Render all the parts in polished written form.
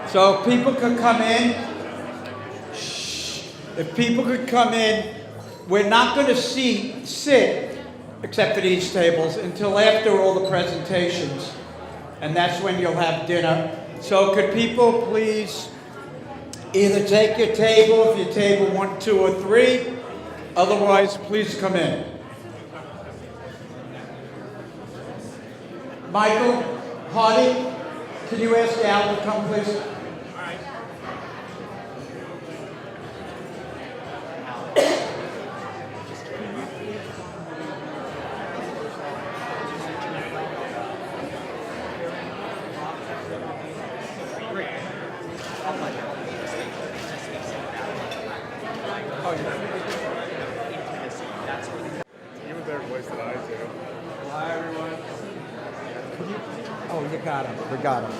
So if people could come in, if people could come in, we're not going to sit, except for these tables, until after all the presentations. And that's when you'll have dinner. So could people please either take your table, if your table 1, 2, or 3, otherwise please come in. Michael, Hardy, can you ask Al to come please? We got him.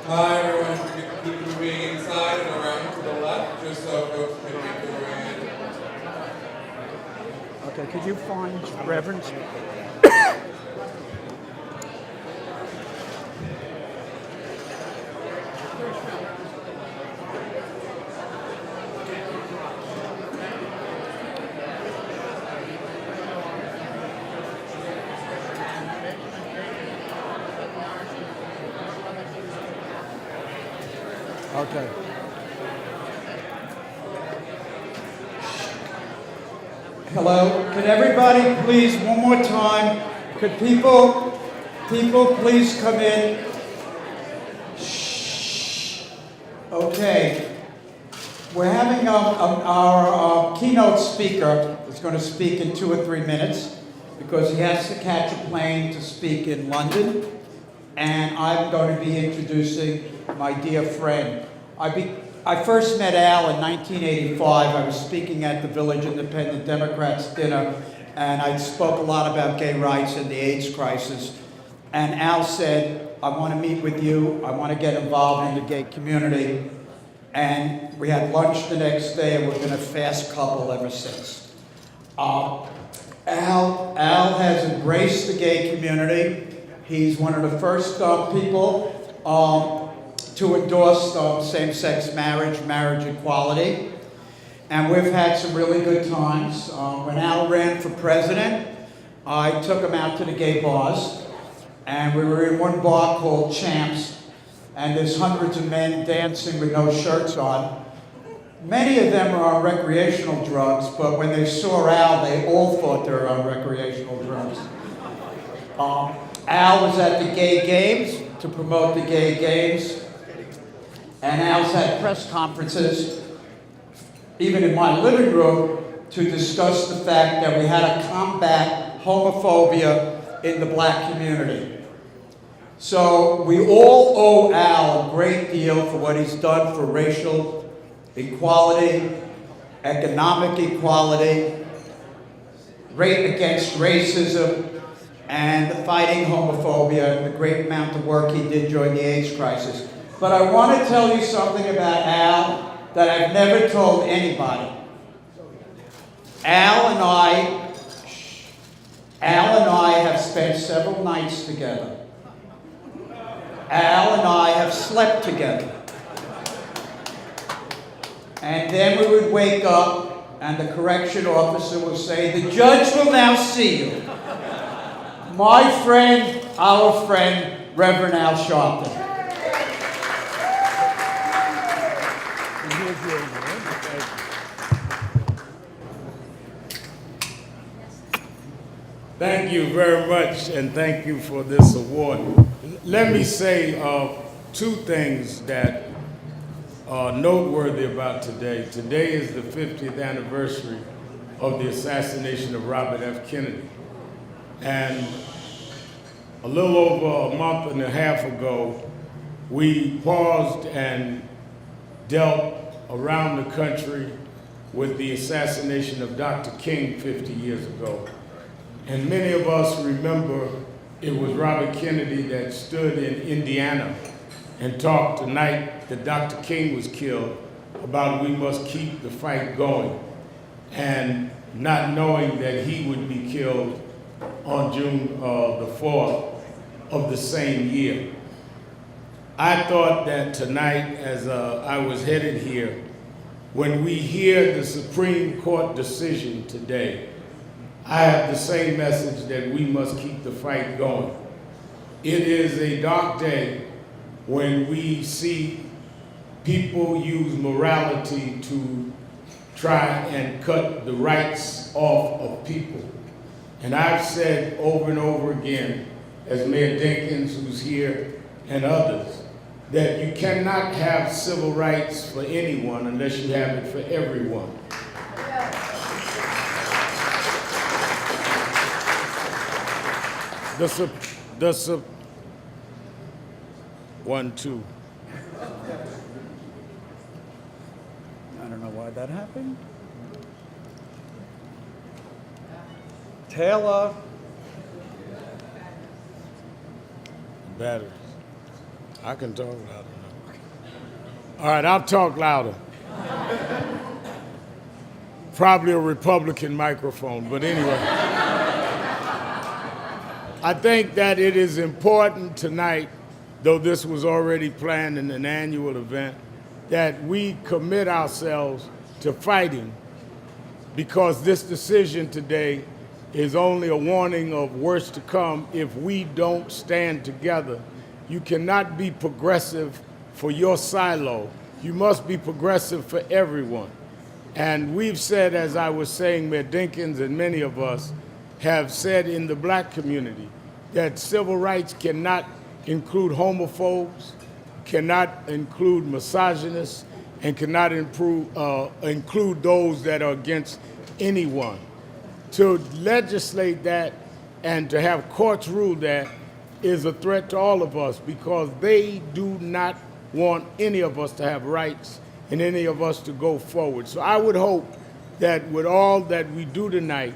Hi everyone, keep moving inside and around to the left, just so folks can make their way in. Okay, could you find Reverend? Okay. Hello, can everybody please, one more time, could people please come in? Shh. Okay. We're having our keynote speaker is going to speak in 2 or 3 minutes because he has to catch a plane to speak in London. And I'm going to be introducing my dear friend. I first met Al in 1985. I was speaking at the Village Independent Democrats dinner, and I spoke a lot about gay rights and the AIDS crisis. And Al said, I want to meet with you. I want to get involved in the gay community. And we had lunch the next day, and we've been a fast couple ever since. Al has embraced the gay community. He's one of the first people to endorse same-sex marriage equality. And we've had some really good times. When Al ran for president, I took him out to the gay bars. And we were in one bar called Champs. And there's hundreds of men dancing with no shirts on. Many of them are on recreational drugs, but when they saw Al, they all thought they were on recreational drugs. Al was at the gay games to promote the gay games. And Al's had press conferences, even in my living room, to discuss the fact that we had to combat homophobia in the black community. So we all owe Al a great deal for what he's done for racial equality, economic equality, against racism, and fighting homophobia, and the great amount of work he did during the AIDS crisis. But I want to tell you something about Al that I've never told anybody. Al and I have spent several nights together. Al and I have slept together. And then we would wake up and the correction officer will say, "The judge will now see you." My friend, our friend, Reverend Al Sharpton. Thank you very much, and thank you for this award. Let me say 2 things that are noteworthy about today. Today is the 50th anniversary of the assassination of Robert F. Kennedy. And a little over a month and a half ago, we paused and dealt around the country with the assassination of Dr. King 50 years ago. And many of us remember it was Robert Kennedy that stood in Indiana and talked the night that Dr. King was killed about we must keep the fight going, and not knowing that he would be killed on June the 4th of the same year. I thought that tonight, as I was headed here, when we hear the Supreme Court decision today, I have the same message that we must keep the fight going. It is a dark day when we see people use morality to try and cut the rights off of people. And I've said over and over again, as Mayor Dinkins, who's here, and others, that you cannot have civil rights for anyone unless you have it for everyone. One, two. I don't know why that happened. Taylor. Batteries. I can talk louder now. All right, I'll talk louder. Probably a Republican microphone, but anyway. I think that it is important tonight, though this was already planned in an annual event, that we commit ourselves to fighting, because this decision today is only a warning of worse to come if we don't stand together. You cannot be progressive for your silo. You must be progressive for everyone. And we've said, as I was saying, Mayor Dinkins and many of us have said in the black community, that civil rights cannot include homophobes, cannot include misogynists, and cannot include those that are against anyone. To legislate that and to have courts rule that is a threat to all of us, because they do not want any of us to have rights and any of us to go forward. So I would hope that with all that we do tonight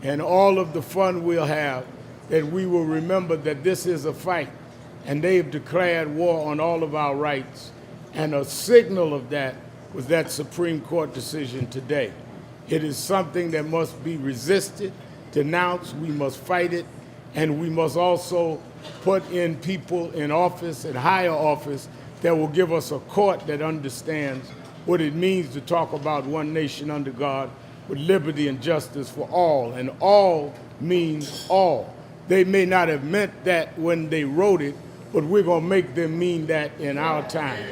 and all of the fun we'll have, that we will remember that this is a fight, and they've declared war on all of our rights. And a signal of that was that Supreme Court decision today. It is something that must be resisted, denounced, we must fight it, and we must also put in people in office and higher office that will give us a court that understands what it means to talk about one nation under God with liberty and justice for all, and all means all. They may not have meant that when they wrote it, but we're going to make them mean that in our time.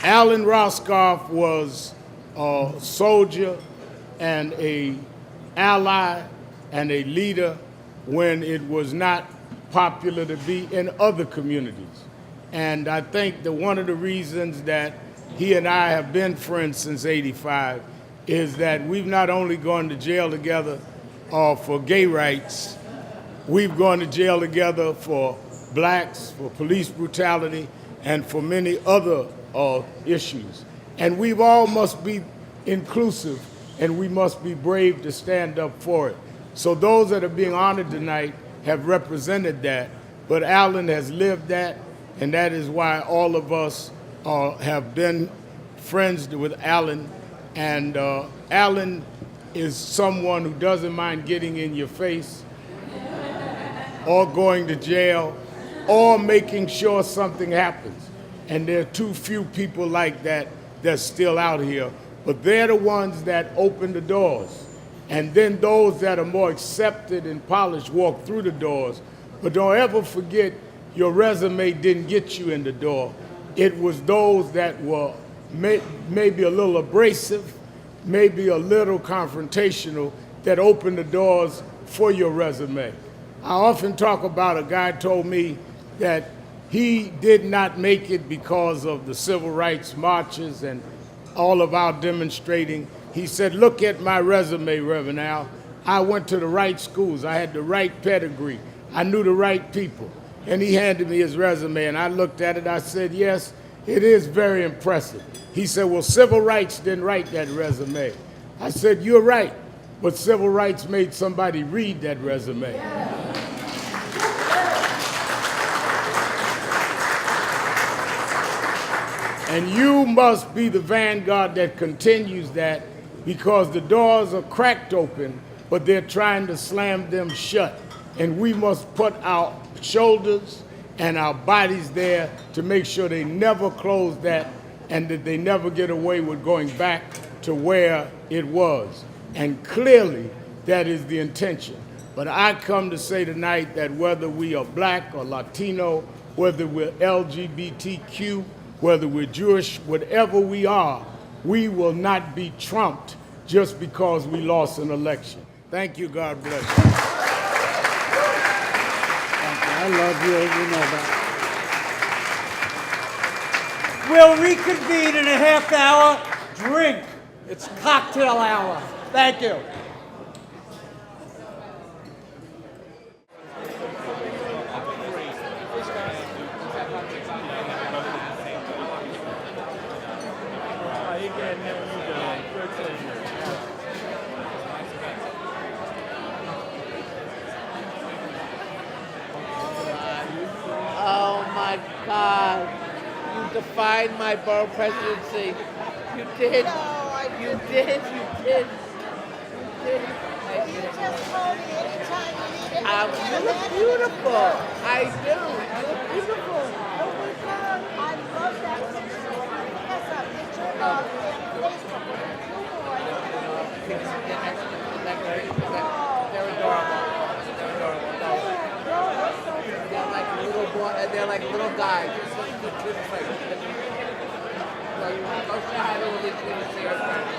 Alan Roscoff was a soldier and an ally and a leader when it was not popular to be in other communities. And I think that one of the reasons that he and I have been friends since '85 is that we've not only gone to jail together for gay rights, we've gone to jail together for blacks, for police brutality, and for many other issues. And we all must be inclusive, and we must be brave to stand up for it. So those that are being honored tonight have represented that, but Alan has lived that, and that is why all of us have been friends with Alan. And Alan is someone who doesn't mind getting in your face or going to jail or making sure something happens. And there are too few people like that that's still out here, but they're the ones that open the doors. And then those that are more accepted and polished walk through the doors. But don't ever forget, your resume didn't get you in the door. It was those that were maybe a little abrasive, maybe a little confrontational, that opened the doors for your resume. I often talk about a guy told me that he did not make it because of the civil rights marches and all of our demonstrating. He said, look at my resume, Reverend Al. I went to the right schools. I had the right pedigree. I knew the right people. And he handed me his resume, and I looked at it. I said, yes, it is very impressive. He said, well, civil rights didn't write that resume. I said, you're right, but civil rights made somebody read that resume. And you must be the vanguard that continues that, because the doors are cracked open but they're trying to slam them shut. And we must put our shoulders and our bodies there to make sure they never close that and that they never get away with going back to where it was. And clearly, that is the intention. But I come to say tonight that whether we are black or Latino, whether we're LGBTQ, whether we're Jewish, whatever we are, we will not be trumped just because we lost an election. Thank you. God bless you. I love you, you know that. We'll reconvene in a half hour. Drink. It's cocktail hour. Thank you. Oh my God. You defied my borough presidency. You did. You did. You did. You look beautiful. I do. You look beautiful. Oh my God, I love that picture. That's a picture of Facebook. They're adorable. They're like little guys. So you go say hi to Alicia and see her friends.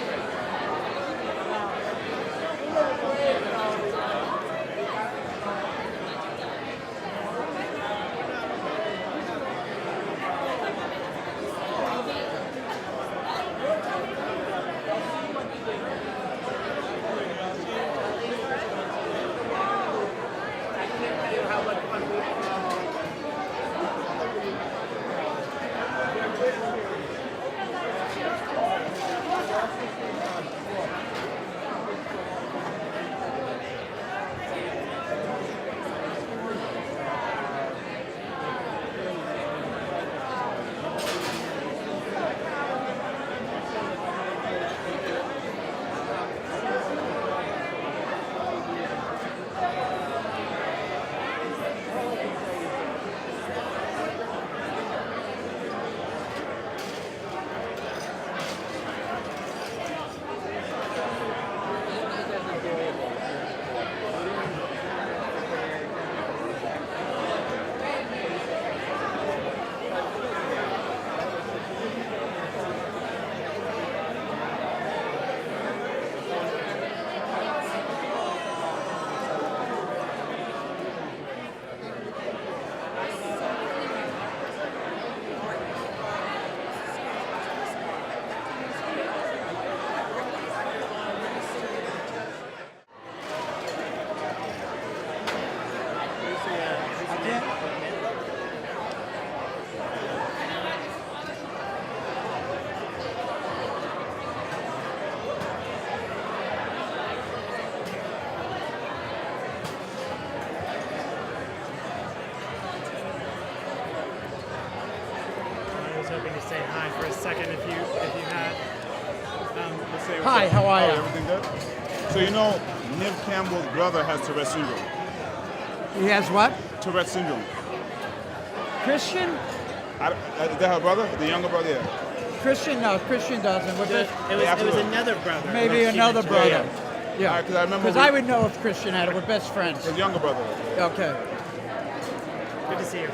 Hoping to say hi for a second if you had. Hi, how are you? Everything good? So you know, Nib Campbell's brother has Tourette syndrome. He has what? Tourette syndrome. Christian? Is that her brother? The younger brother? Yeah. Christian? No, Christian doesn't. We're best, It was another brother. maybe like she another mentioned. brother. Yeah. Alright, 'cause I remember Because I would know if Christian had it. We're best friends. His younger brother. Okay. Good to see you.